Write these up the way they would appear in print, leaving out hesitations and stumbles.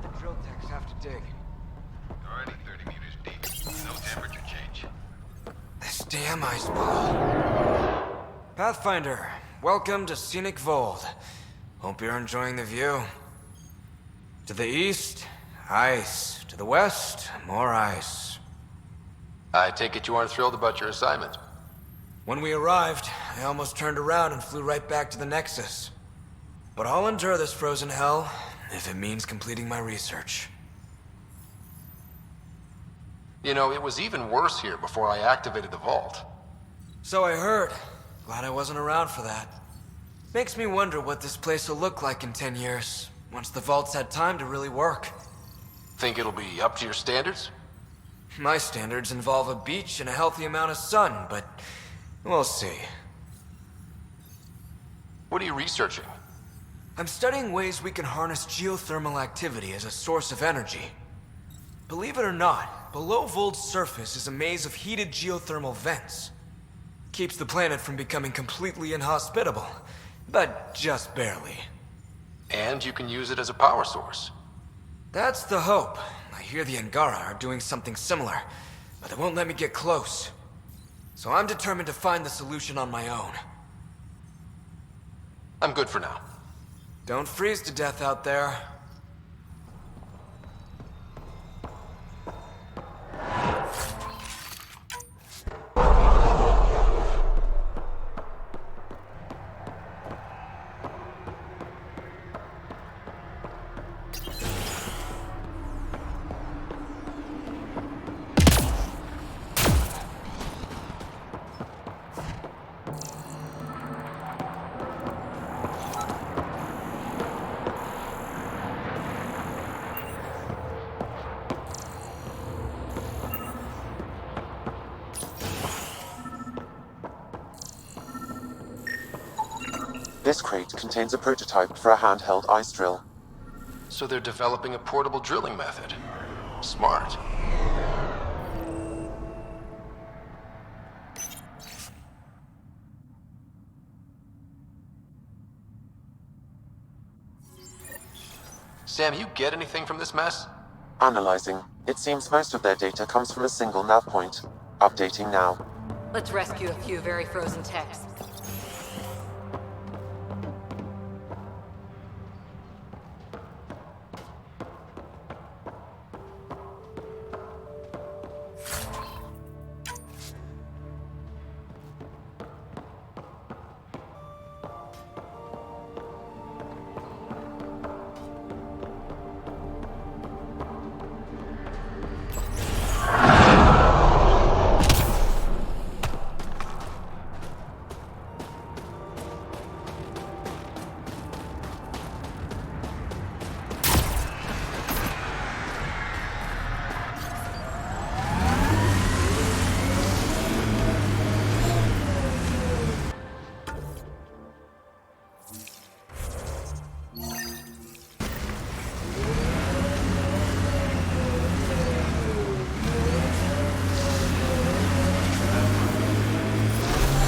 The drill techs have to dig. Already 30 meters deep. No temperature change. This damn ice ball. Pathfinder, welcome to Scenic Vold. Hope you're enjoying the view. To the east, ice. To the west, more ice. I take it you aren't thrilled about your assignment. When we arrived, I almost turned around and flew right back to the Nexus. But I'll endure this frozen hell if it means completing my research. You know, it was even worse here before I activated the vault. So I heard. Glad I wasn't around for that. Makes me wonder what this place will look like in 10 years, once the vault's had time to really work. Think it'll be up to your standards? My standards involve a beach and a healthy amount of sun, but we'll see. What are you researching? I'm studying ways we can harness geothermal activity as a source of energy. Believe it or not, below Vold's surface is a maze of heated geothermal vents. Keeps the planet from becoming completely inhospitable, but just barely. And you can use it as a power source. That's the hope. I hear the Angara are doing something similar, but they won't let me get close. So I'm determined to find the solution on my own. I'm good for now. Don't freeze to death out there. This crate contains a prototype for a handheld ice drill. So they're developing a portable drilling method. Smart. Sam, you get anything from this mess? Analyzing. It seems most of their data comes from a single nav point. Updating now. Let's rescue a few very frozen techs.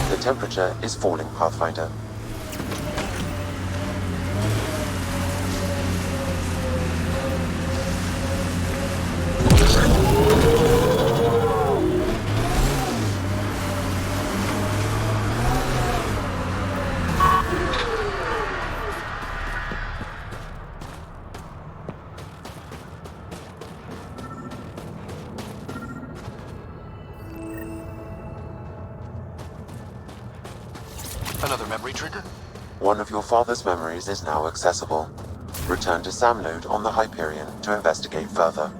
The temperature is falling, Pathfinder. Another memory trigger? One of your father's memories is now accessible. Return to Sam node on the Hyperion to investigate further.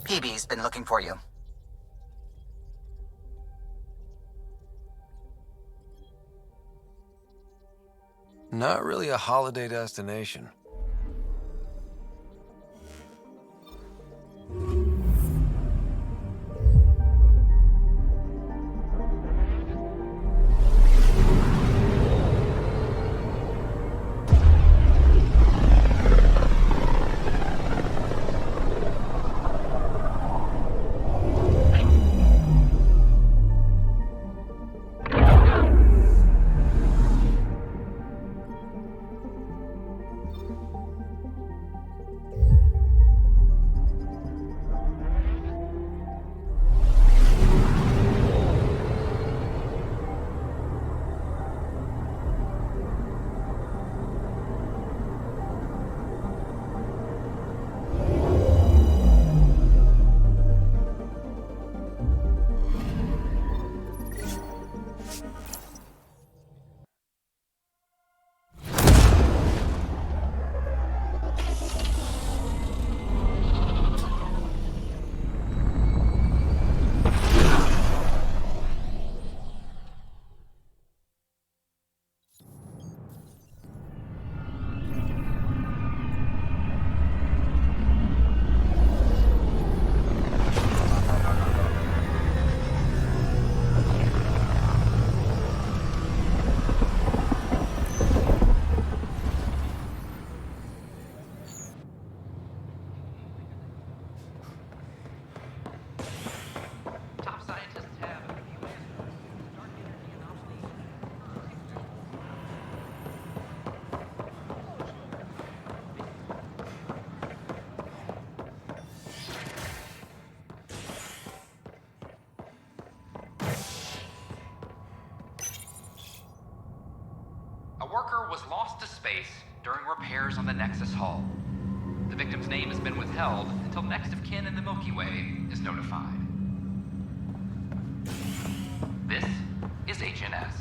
PB's been looking for you. Not really a holiday destination. A worker was lost to space during repairs on the Nexus hull. The victim's name has been withheld until next of kin in the Milky Way is notified. This is HNS.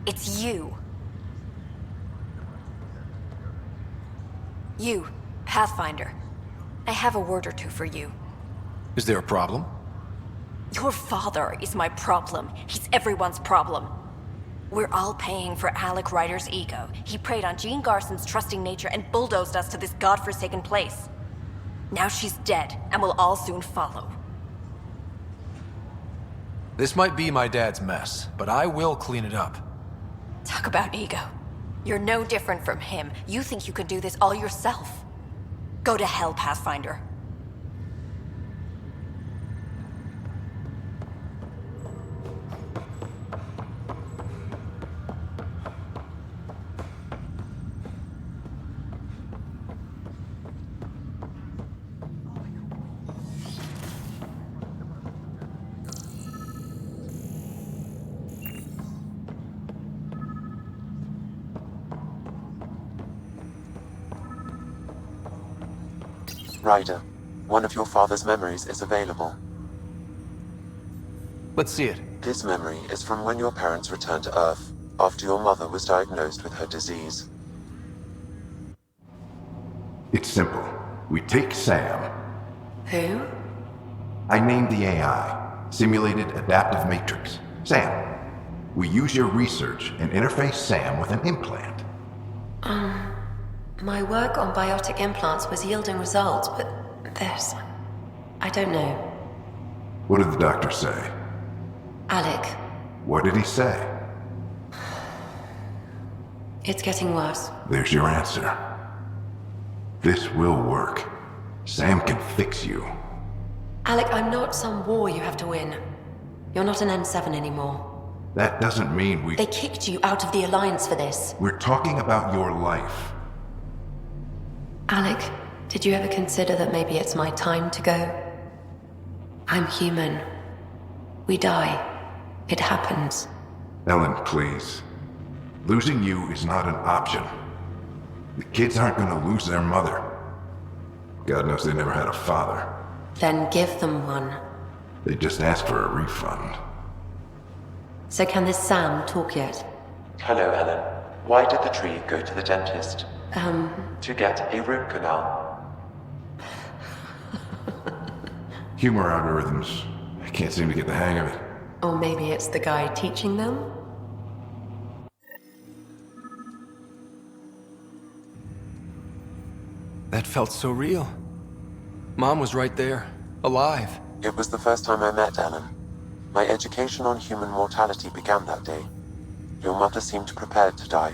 It's you. You, Pathfinder. I have a word or two for you. Is there a problem? Your father is my problem. He's everyone's problem. We're all paying for Alec Ryder's ego. He preyed on Jean Garson's trusting nature and bulldozed us to this godforsaken place. Now she's dead, and we'll all soon follow. This might be my dad's mess, but I will clean it up. Talk about ego. You're no different from him. You think you can do this all yourself. Go to hell, Pathfinder. Ryder, one of your father's memories is available. Let's see it. This memory is from when your parents returned to Earth, after your mother was diagnosed with her disease. It's simple. We take Sam. Who? I named the AI, Simulated Adaptive Matrix. Sam. We use your research and interface Sam with an implant. My work on biotic implants was yielding results, but this... I don't know. What did the doctor say? Alec, What did he say? it's getting worse. There's your answer. This will work. Sam can fix you. Alec, I'm not some war you have to win. You're not an N7 anymore. That doesn't mean we... They kicked you out of the Alliance for this. We're talking about your life. Alec, did you ever consider that maybe it's my time to go? I'm human. We die. It happens. Ellen, please. Losing you is not an option. The kids aren't gonna lose their mother. God knows they never had a father. Then give them one. They just asked for a refund. So can this Sam talk yet? Hello, Ellen. Why did the tree go to the dentist? To get a root canal. Humor algorithms. I can't seem to get the hang of it. Or maybe it's the guy teaching them? That felt so real. Mom was right there, alive. It was the first time I met Ellen. My education on human mortality began that day. Your mother seemed prepared to die.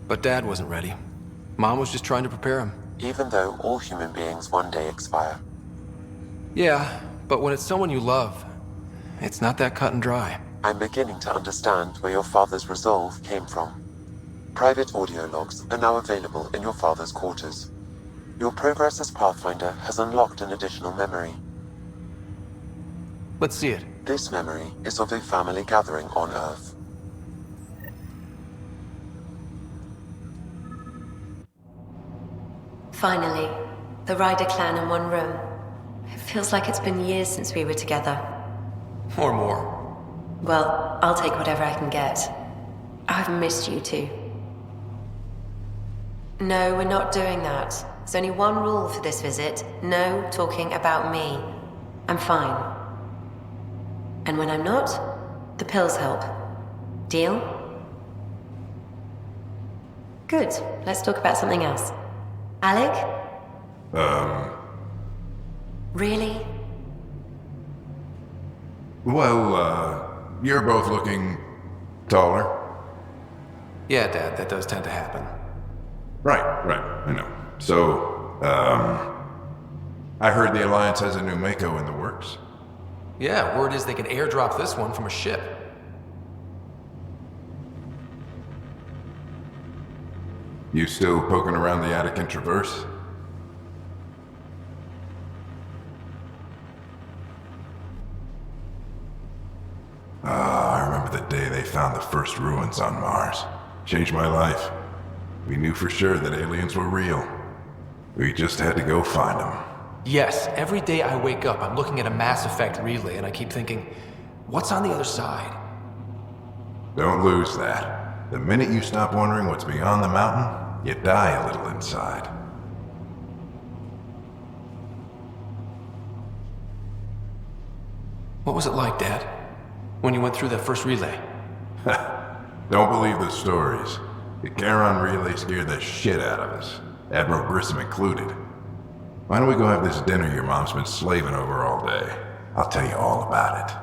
But Dad wasn't ready. Mom was just trying to prepare him. Even though all human beings one day expire. Yeah, but when it's someone you love, it's not that cut and dry. I'm beginning to understand where your father's resolve came from. Private audio logs are now available in your father's quarters. Your progress as Pathfinder has unlocked an additional memory. Let's see it. This memory is of a family gathering on Earth. Finally, the Ryder clan in one room. It feels like it's been years since we were together. Or more. Well, I'll take whatever I can get. I've missed you too. No, we're not doing that. There's only one rule for this visit. No talking about me. I'm fine. And when I'm not, the pills help. Deal? Good. Let's talk about something else. Alec? Really? Well, you're both looking taller. Yeah, Dad, that does tend to happen. Right, I know. So, I heard the Alliance has a new Mako in the works. Yeah, word is they can airdrop this one from a ship. You still poking around the Attican Traverse? I remember the day they found the first ruins on Mars. Changed my life. We knew for sure that aliens were real. We just had to go find them. Yes, every day I wake up, I'm looking at a Mass Effect relay and I keep thinking, what's on the other side? Don't lose that. The minute you stop wondering what's beyond the mountain, you die a little inside. What was it like, Dad? When you went through that first relay? Don't believe the stories. The Charon relay scared the shit out of us. Admiral Grissom included. Why don't we go have this dinner your mom's been slaving over all day? I'll tell you all about it.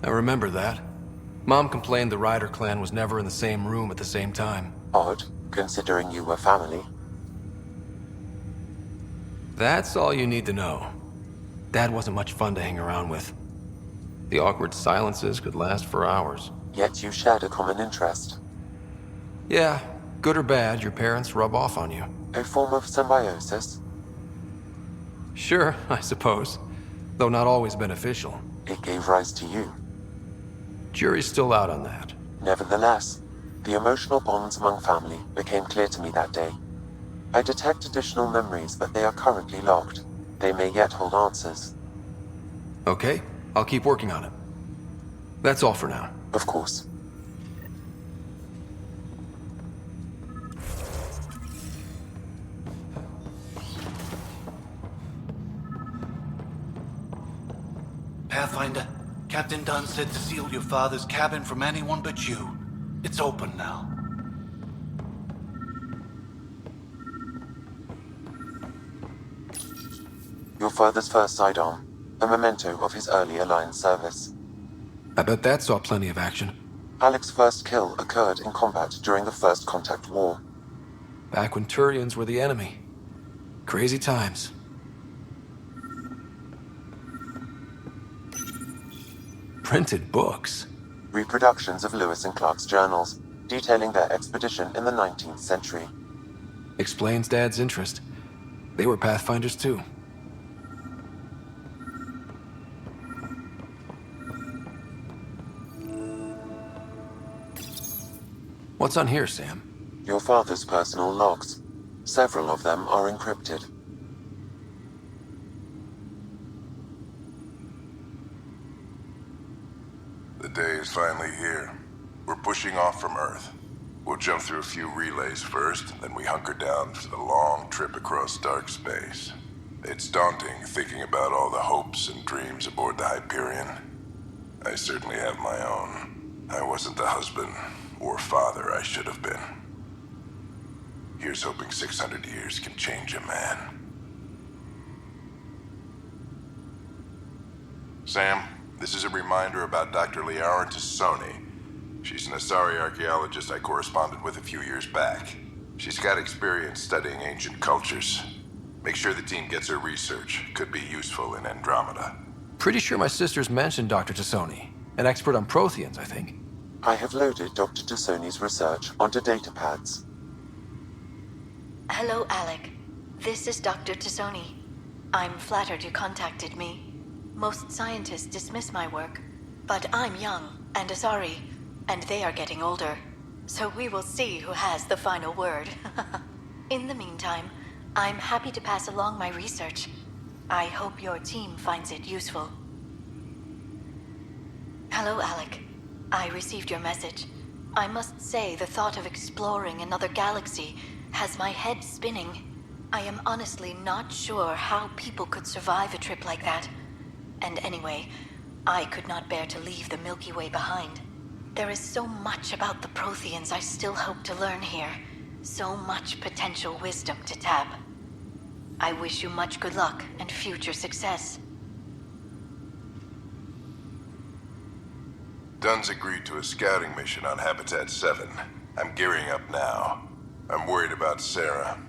I remember that. Mom complained the Ryder clan was never in the same room at the same time. Odd, considering you were family. That's all you need to know. Dad wasn't much fun to hang around with. The awkward silences could last for hours. Yet you shared a common interest. Yeah, good or bad, your parents rub off on you. A form of symbiosis. Sure, I suppose. Though not always beneficial. It gave rise to you. Jury's still out on that. Nevertheless, the emotional bonds among family became clear to me that day. I detect additional memories, but they are currently locked. They may yet hold answers. Okay, I'll keep working on it. That's all for now. Of course. Pathfinder, Captain Dunn said to seal your father's cabin from anyone but you. It's open now. Your father's first sidearm, a memento of his early Alliance service. I bet that saw plenty of action. Alec's first kill occurred in combat during the First Contact War. Back when Turians were the enemy. Crazy times. Printed books. Reproductions of Lewis and Clark's journals, detailing their expedition in the 19th century. Explains Dad's interest. They were Pathfinders too. What's on here, Sam? Your father's personal logs. Several of them are encrypted. The day is finally here. We're pushing off from Earth. We'll jump through a few relays first, then we hunker down for the long trip across dark space. It's daunting thinking about all the hopes and dreams aboard the Hyperion. I certainly have my own. I wasn't the husband or father I should have been. Here's hoping 600 years can change a man. Sam, this is a reminder about Dr. Liara Tassoni. She's an Asari archaeologist I corresponded with a few years back. She's got experience studying ancient cultures. Make sure the team gets her research. Could be useful in Andromeda. Pretty sure my sister's mentioned Dr. Tassoni. An expert on Protheans, I think. I have loaded Dr. Tassoni's research onto datapads. Hello, Alec. This is Dr. Tassoni. I'm flattered you contacted me. Most scientists dismiss my work, but I'm young and Asari, and they are getting older. So we will see who has the final word. In the meantime, I'm happy to pass along my research. I hope your team finds it useful. Hello, Alec. I received your message. I must say the thought of exploring another galaxy has my head spinning. I am honestly not sure how people could survive a trip like that. And anyway, I could not bear to leave the Milky Way behind. There is so much about the Protheans I still hope to learn here. So much potential wisdom to tap. I wish you much good luck and future success. Dunn's agreed to a scouting mission on Habitat 7. I'm gearing up now. I'm worried about Sarah.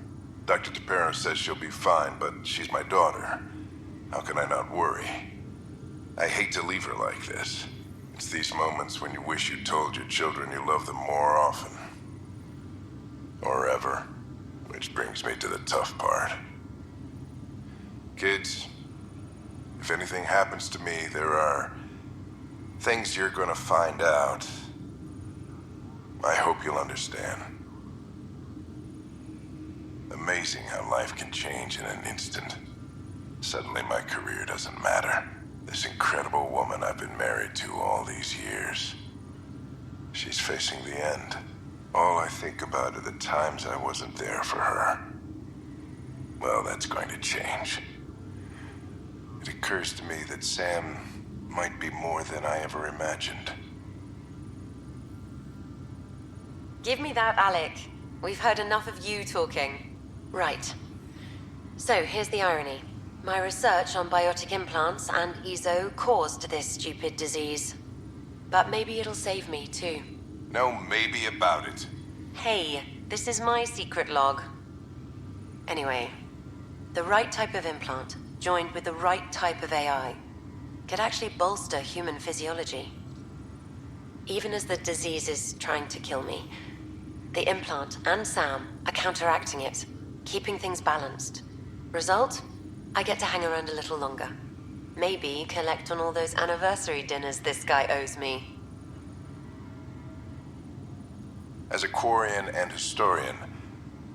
Dr. DePero says she'll be fine, but she's my daughter. How can I not worry? I hate to leave her like this. It's these moments when you wish you told your children you love them more often. Or ever. Which brings me to the tough part. Kids, if anything happens to me, there are things you're gonna find out. I hope you'll understand. Amazing how life can change in an instant. Suddenly my career doesn't matter. This incredible woman I've been married to all these years. She's facing the end. All I think about are the times I wasn't there for her. Well, that's going to change. It occurs to me that Sam might be more than I ever imagined. Give me that, Alec. We've heard enough of you talking. Right. So, here's the irony. My research on biotic implants and EZO caused this stupid disease. But maybe it'll save me, too. No maybe about it. Hey, this is my secret log. Anyway, the right type of implant, joined with the right type of AI, could actually bolster human physiology. Even as the disease is trying to kill me, the implant and Sam are counteracting it, keeping things balanced. Result? I get to hang around a little longer. Maybe collect on all those anniversary dinners this guy owes me. As a Quarian and historian,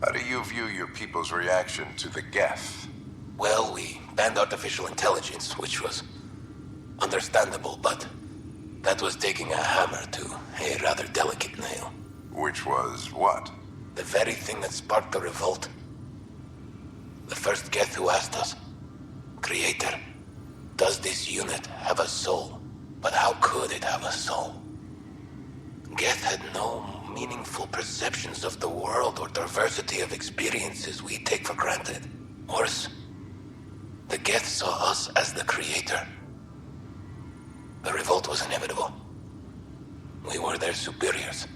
how do you view your people's reaction to the Geth? Well, we banned artificial intelligence, which was understandable, but that was taking a hammer to a rather delicate nail. Which was what? The very thing that sparked the revolt. The first Geth who asked us, Creator, does this unit have a soul? But how could it have a soul? Geth had no meaningful perceptions of the world or diversity of experiences we take for granted. Worse, the Geth saw us as the Creator. The revolt was inevitable. We were their superiors,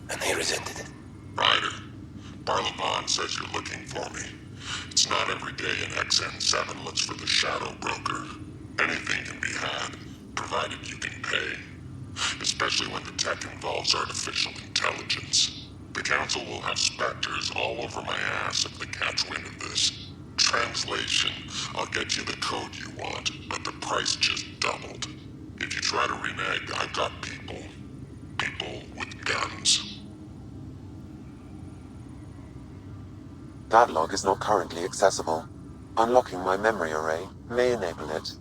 and they resented it. Ryder, Barlaban says you're looking for me. It's not every day an XN7 looks for the Shadow Broker. Anything can be had, provided you can pay. Especially when the tech involves artificial intelligence. The Council will have specters all over my ass if they catch wind of this. Translation, I'll get you the code you want, but the price just doubled. If you try to renege, I've got people. People with guns. That log is not currently accessible. Unlocking my memory array may enable it.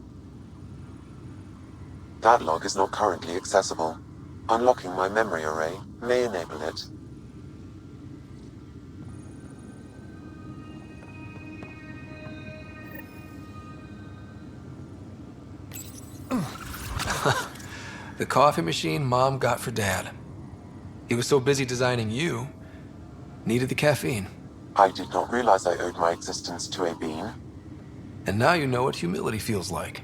That log is not currently accessible. Unlocking my memory array may enable it. The coffee machine Mom got for Dad. He was so busy designing you, needed the caffeine. I did not realize I owed my existence to a bean. And now you know what humility feels like.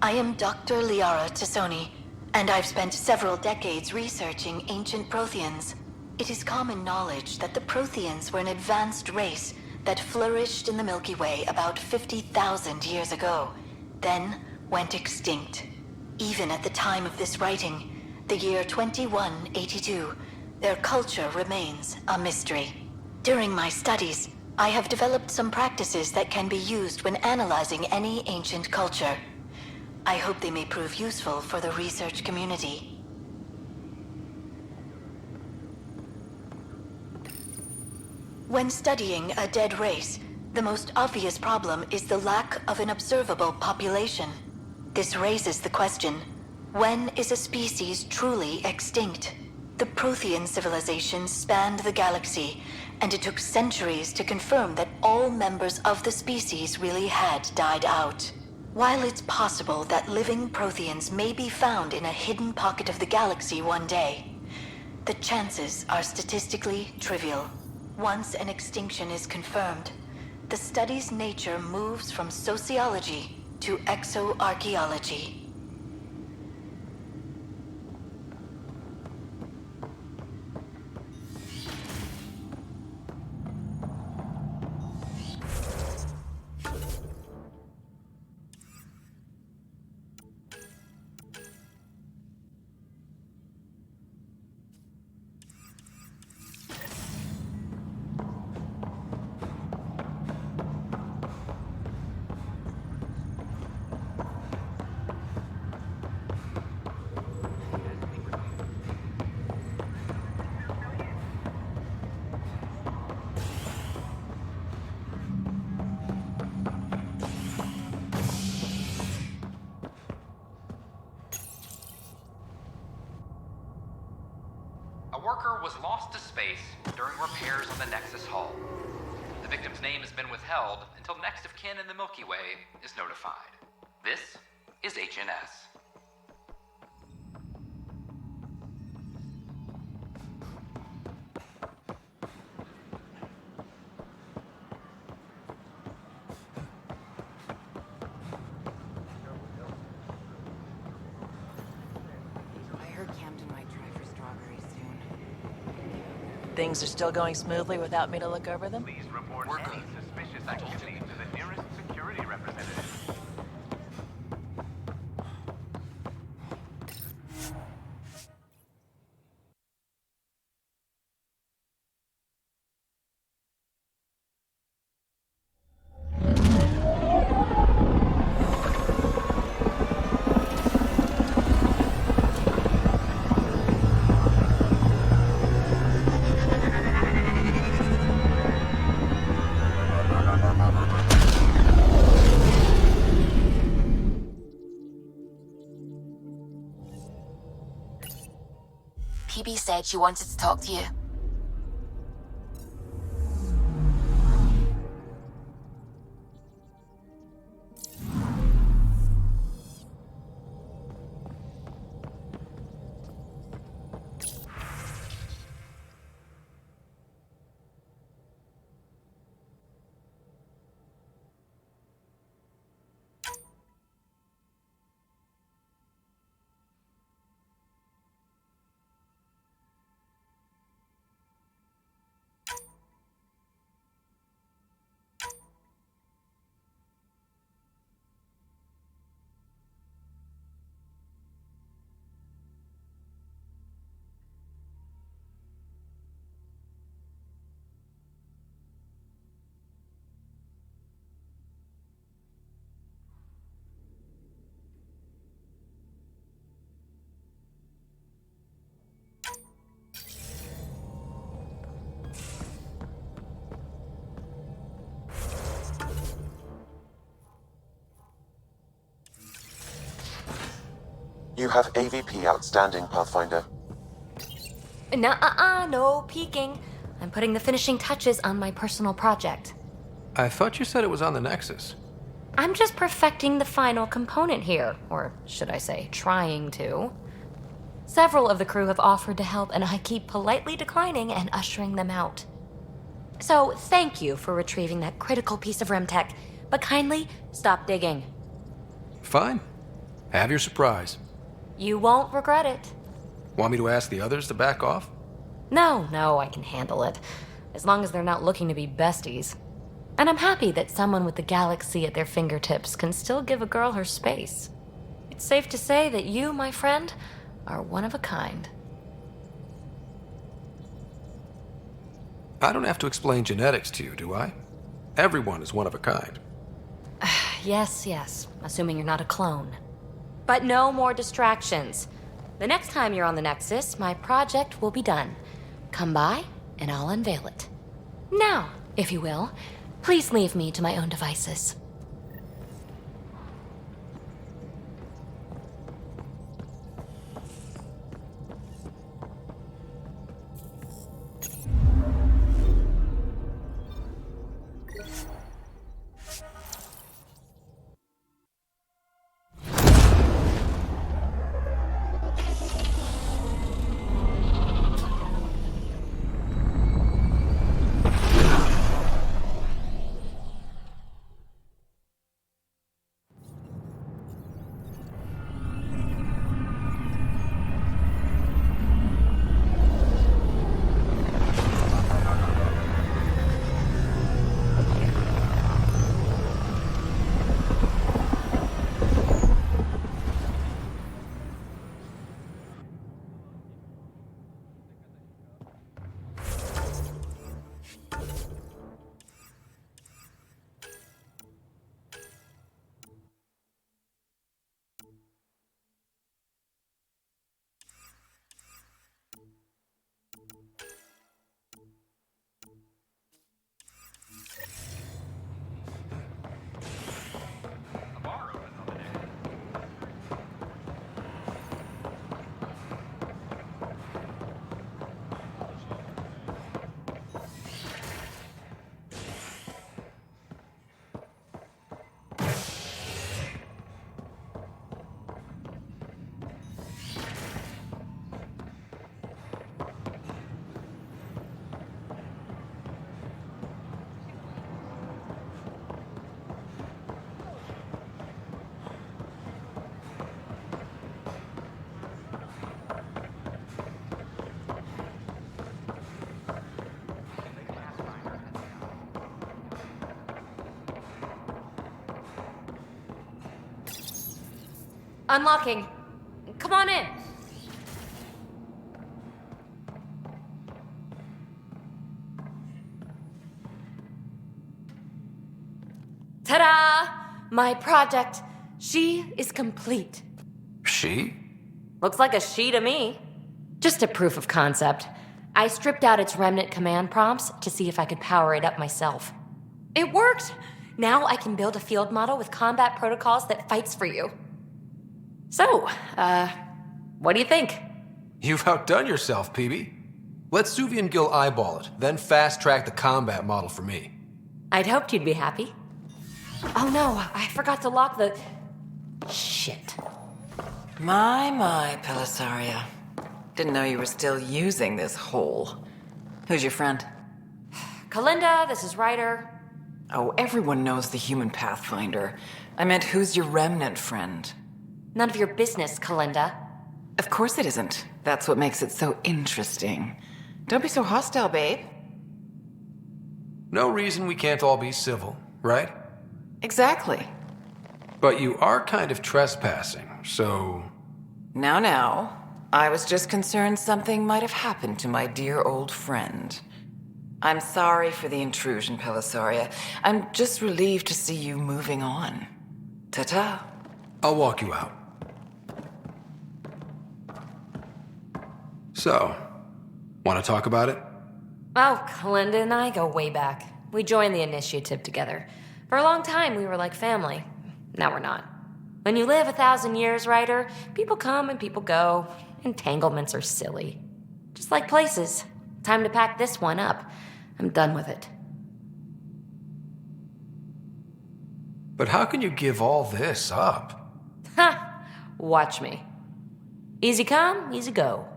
I am Dr. Liara Tassoni, and I've spent several decades researching ancient Protheans. It is common knowledge that the Protheans were an advanced race that flourished in the Milky Way about 50,000 years ago, then went extinct. Even at the time of this writing, the year 2182, their culture remains a mystery. During my studies, I have developed some practices that can be used when analyzing any ancient culture. I hope they may prove useful for the research community. When studying a dead race, the most obvious problem is the lack of an observable population. This raises the question, when is a species truly extinct? The Prothean civilization spanned the galaxy, and it took centuries to confirm that all members of the species really had died out. While it's possible that living Protheans may be found in a hidden pocket of the galaxy one day, the chances are statistically trivial. Once an extinction is confirmed, the study's nature moves from sociology to exoarchaeology. A worker was lost to space during repairs on the Nexus hull. The victim's name has been withheld until next of kin in the Milky Way is notified. This is HNS. Things are still going smoothly without me to look over them? Please report any suspicious activity to the nearest security representative. PB said she wanted to talk to you. You have AVP outstanding, Pathfinder. No peeking. I'm putting the finishing touches on my personal project. I thought you said it was on the Nexus. I'm just perfecting the final component here, or should I say, trying to. Several of the crew have offered to help, and I keep politely declining and ushering them out. So, thank you for retrieving that critical piece of Remtech, but kindly stop digging. Fine. Have your surprise. You won't regret it. Want me to ask the others to back off? No, I can handle it. As long as they're not looking to be besties. And I'm happy that someone with the galaxy at their fingertips can still give a girl her space. It's safe to say that you, my friend, are one of a kind. I don't have to explain genetics to you, do I? Everyone is one of a kind. Yes, assuming you're not a clone. But no more distractions. The next time you're on the Nexus, my project will be done. Come by, and I'll unveil it. Now, if you will, please leave me to my own devices. Unlocking. Come on in. Ta-da! My project. She is complete. She? Looks like a she to me. Just a proof of concept. I stripped out its remnant command prompts to see if I could power it up myself. It worked! Now I can build a field model with combat protocols that fights for you. So, what do you think? You've outdone yourself, PB. Let Suvian Gill eyeball it, then fast-track the combat model for me. I'd hoped you'd be happy. Oh no, I forgot to lock the... Shit. My, Pelisaria. Didn't know you were still using this hole. Who's your friend? Kalinda, this is Ryder. Oh, everyone knows the human Pathfinder. I meant, who's your remnant friend? None of your business, Kalinda. Of course it isn't. That's what makes it so interesting. Don't be so hostile, babe. No reason we can't all be civil, right? Exactly. But you are kind of trespassing, so... Now. I was just concerned something might have happened to my dear old friend. I'm sorry for the intrusion, Pelisaria. I'm just relieved to see you moving on. Ta-ta. I'll walk you out. So, want to talk about it? Oh, Kalinda and I go way back. We joined the initiative together. For a long time, we were like family. Now we're not. When you live 1,000 years, Ryder, people come and people go. Entanglements are silly. Just like places. Time to pack this one up. I'm done with it. But how can you give all this up? Ha! Watch me. Easy come, easy go.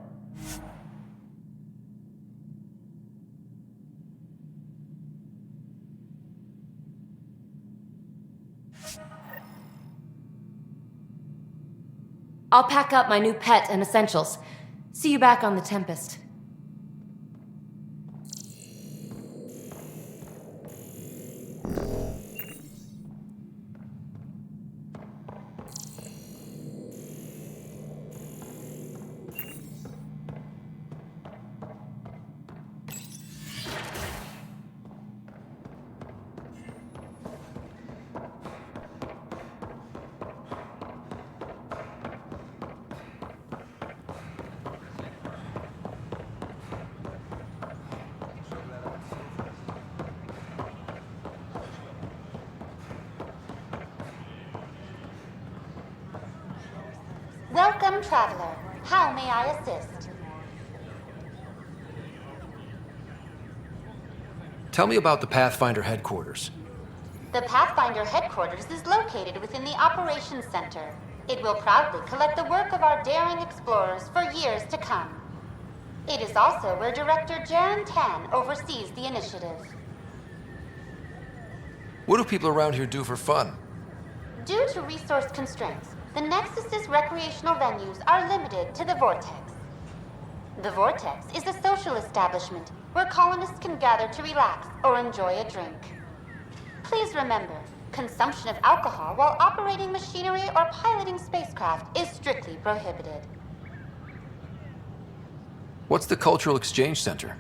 I'll pack up my new pet and essentials. See you back on the Tempest. Welcome, traveler. How may I assist? Tell me about the Pathfinder headquarters. The Pathfinder headquarters is located within the Operations Center. It will proudly collect the work of our daring explorers for years to come. It is also where Director Jaren Tan oversees the initiative. What do people around here do for fun? Due to resource constraints, the Nexus's recreational venues are limited to the Vortex. The Vortex is a social establishment where colonists can gather to relax or enjoy a drink. Please remember, consumption of alcohol while operating machinery or piloting spacecraft is strictly prohibited. What's the Cultural Exchange Center?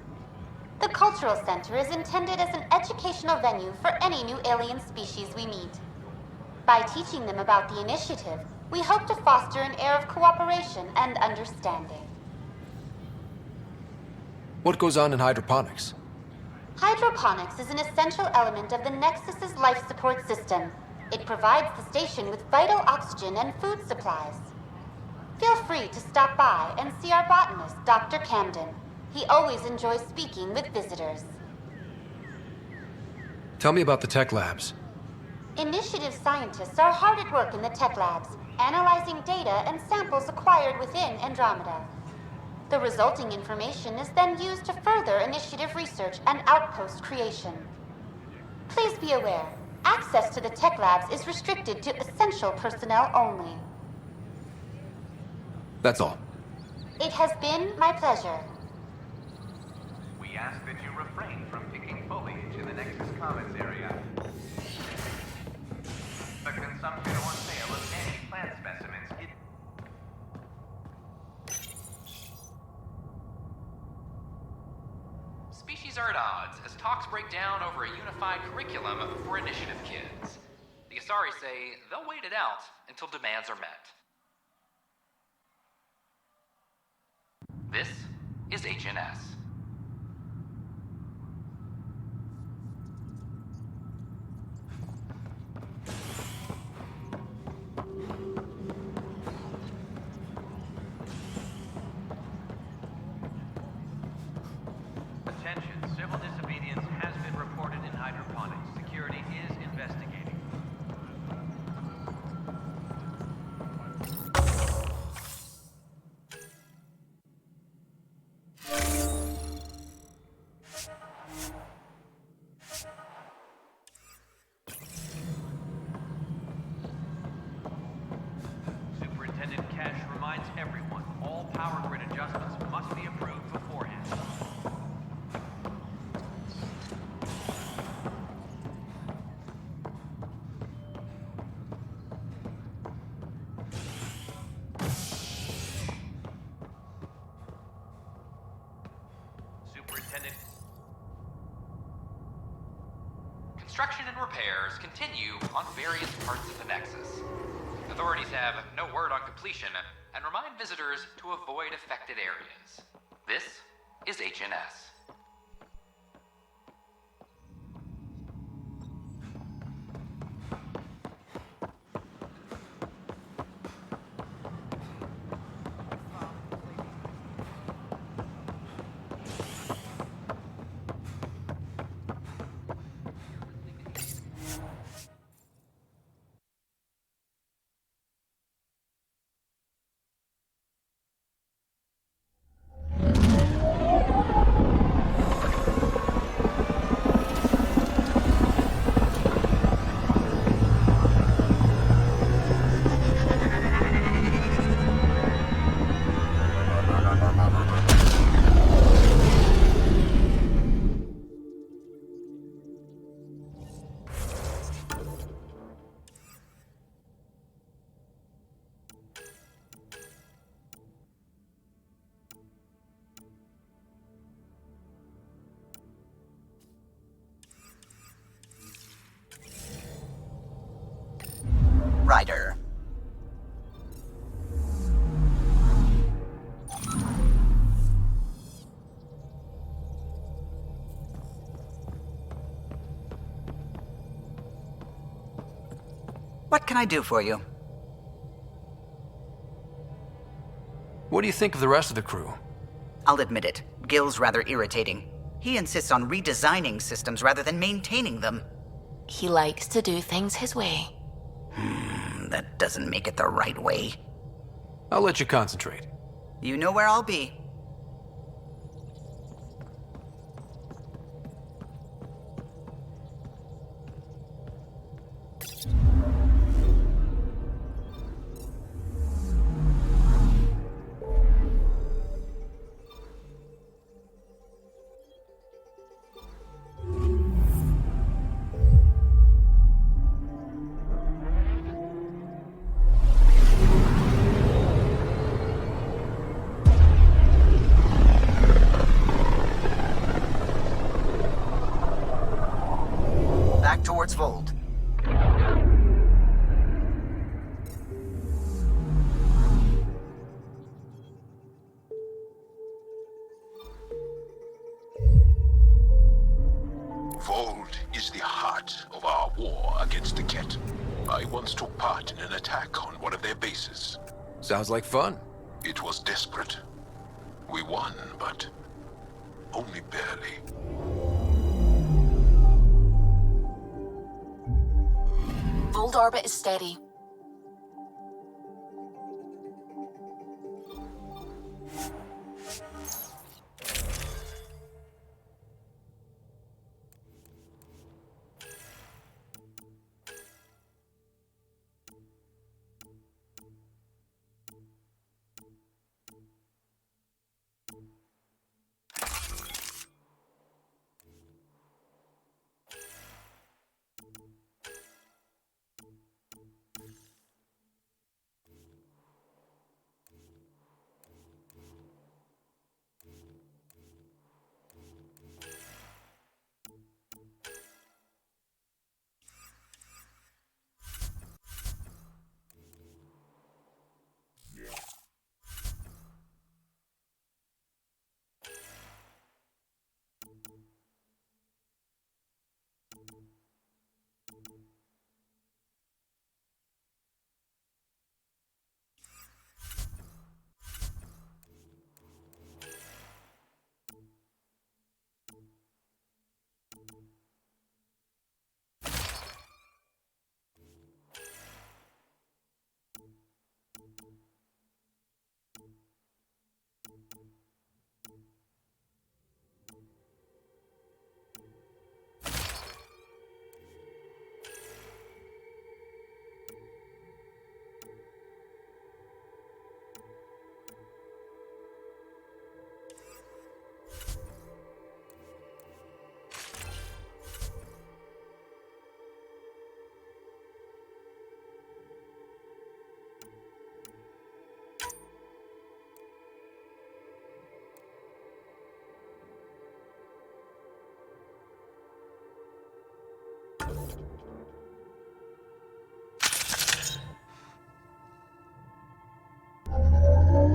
The Cultural Center is intended as an educational venue for any new alien species we meet. By teaching them about the initiative, we hope to foster an air of cooperation and understanding. What goes on in hydroponics? Hydroponics is an essential element of the Nexus's life support system. It provides the station with vital oxygen and food supplies. Feel free to stop by and see our botanist, Dr. Camden. He always enjoys speaking with visitors. Tell me about the tech labs. Initiative scientists are hard at work in the tech labs, analyzing data and samples acquired within Andromeda. The resulting information is then used to further initiative research and outpost creation. Please be aware, access to the tech labs is restricted to essential personnel only. That's all. It has been my pleasure. We ask that you refrain from picking foliage in the Nexus Commons area. The consumption or sale of any plant specimens is... Species are at odds as talks break down over a unified curriculum for initiative kids. The Asari say they'll wait it out until demands are met. This is HNS. Attention, civil disobedience has been reported in hydroponics. Security is investigating. Superintendent Cash reminds everyone, all power grid adjustments must be approved beforehand. Superintendent. Construction and repairs continue on various parts of the Nexus. Authorities have no word on completion and remind visitors to avoid affected areas. This is HNS. What can I do for you? What do you think of the rest of the crew? I'll admit it, Gil's rather irritating. He insists on redesigning systems rather than maintaining them. He likes to do things his way. That doesn't make it the right way. I'll let you concentrate. You know where I'll be. Towards Vold. Vold is the heart of our war against the Ket. I once took part in an attack on one of their bases. Sounds like fun. It was desperate. We won, but only barely. Vold orbit is steady.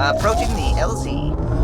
Approaching the LZ.